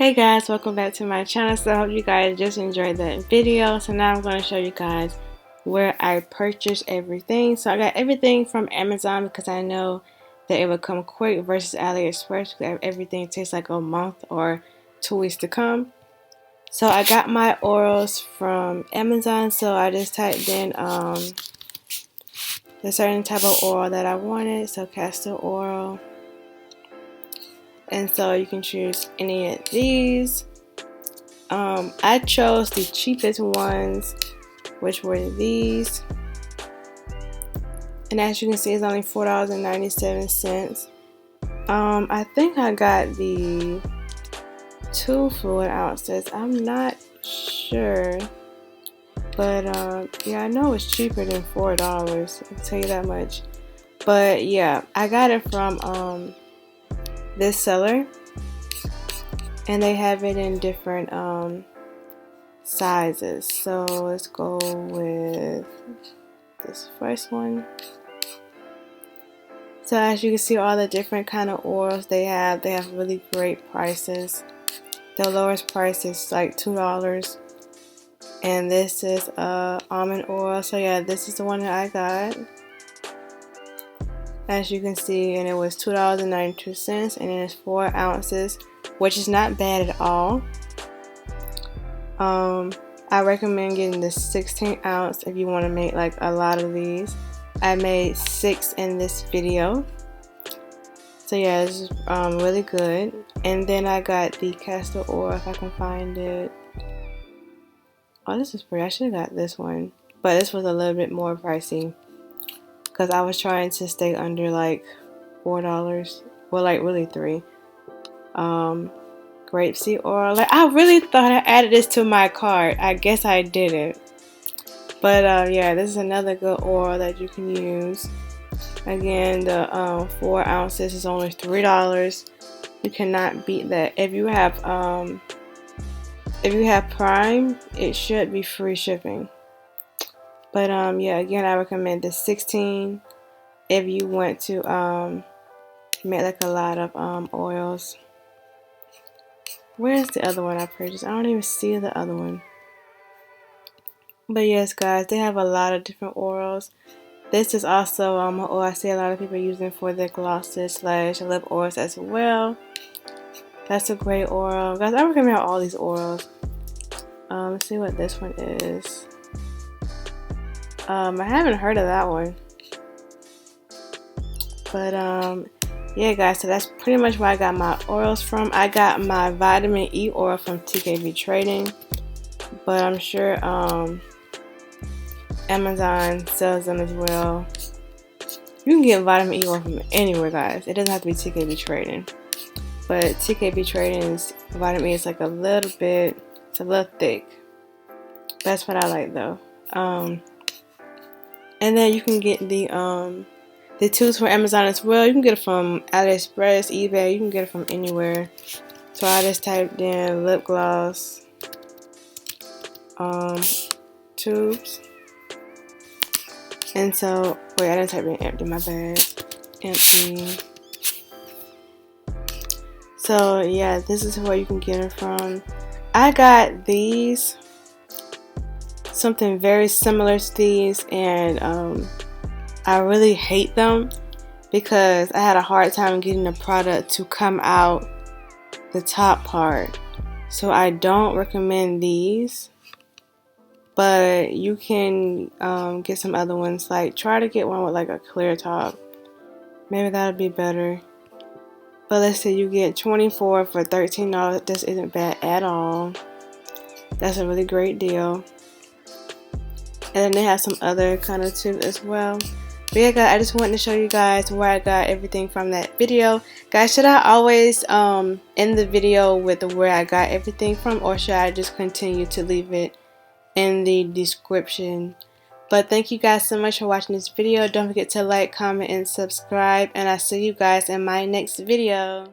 Hey guys, welcome back to my channel. So I hope you guys just enjoyed that video. So now I'm going to show you guys where I purchased everything. So I got everything from Amazon because I know that it would come quick versus AliExpress because everything takes like a month or 2 weeks to come. So I got my oils from Amazon. So I just typed in the certain type of oil that I wanted. So castor oil. And so you can choose any of these. I chose the cheapest ones, which were these. And as you can see, it's only $4.97. I think I got the 2 fluid ounces. I'm not sure. But yeah, I know it's cheaper than $4. I can tell you that much. But yeah, I got it from this seller. And they have it in different sizes. So let's go with this first one. So as you can see, all the different kind of oils they have really great prices. The lowest price is like $2. And this is almond oil. So yeah, this is the one that I got. As you can see, and it was $2.92, and it is 4 ounces, which is not bad at all. I recommend getting the 16 ounce if you want to make like a lot of these. I made 6 in this video. So yeah, this is really good. And then I got the castor oil, if I can find it. Oh, this is pretty. I should have got this one, but this was a little bit more pricey because I was trying to stay under like $4. Well, like really $3. Grapeseed oil. Like I really thought I added this to my cart. I guess I didn't. But yeah, this is another good oil that you can use. Again, the 4 ounces is only $3. You cannot beat that. If you have Prime, it should be free shipping. But yeah, again, I recommend the 16 if you want to make like a lot of oils. Where's the other one I purchased? I don't even see the other one. But yes, guys, they have a lot of different oils. This is also an oil I see a lot of people using for their glosses / lip oils as well. That's a great oil. Guys, I recommend all these oils. Let's see what this one is. I haven't heard of that one. But yeah, guys, so that's pretty much where I got my oils from. I got my vitamin E oil from TKB Trading, but I'm sure Amazon sells them as well. You can get vitamin E oil from anywhere, guys. It doesn't have to be TKB Trading, but TKB Trading's vitamin E is like a little bit, it's a little thick. That's what I like though. And then you can get the tubes from Amazon as well. You can get it from AliExpress, eBay. You can get it from anywhere. So I just typed in lip gloss tubes. And so, wait, I didn't type in empty, my bad. Empty. So yeah, this is where you can get it from. I got these. Something very similar to these, and I really hate them because I had a hard time getting the product to come out the top part. So I don't recommend these, but you can get some other ones. Like try to get one with like a clear top. Maybe that would be better. But let's say you get 24 for $13. This isn't bad at all. That's a really great deal. And then they have some other kind of tubes as well. But yeah, guys, I just wanted to show you guys where I got everything from that video. Guys, should I always end the video with where I got everything from, or should I just continue to leave it in the description? But thank you guys so much for watching this video. Don't forget to like, comment, and subscribe. And I'll see you guys in my next video.